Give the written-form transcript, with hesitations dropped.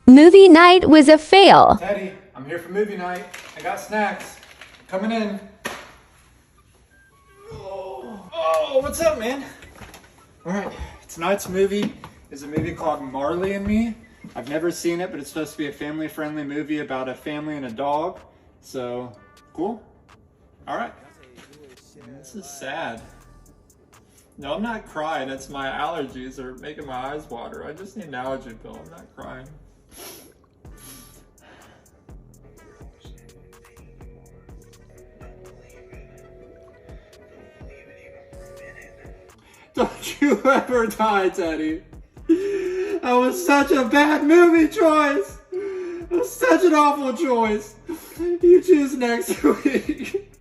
Movie night was a fail. Teddy, I'm here for movie night. I got snacks. Coming in. Oh, what's up, man? Alright, tonight's movie is a movie called Marley and Me. I've never seen it, but it's supposed to be a family-friendly movie about a family and a dog. So, cool. Alright. This is sad. No, I'm not crying. It's my allergies are making my eyes water. I just need an allergy pill. I'm not crying. Don't you ever die, Teddy. That was such a bad movie choice. It was such an awful choice. You choose next week.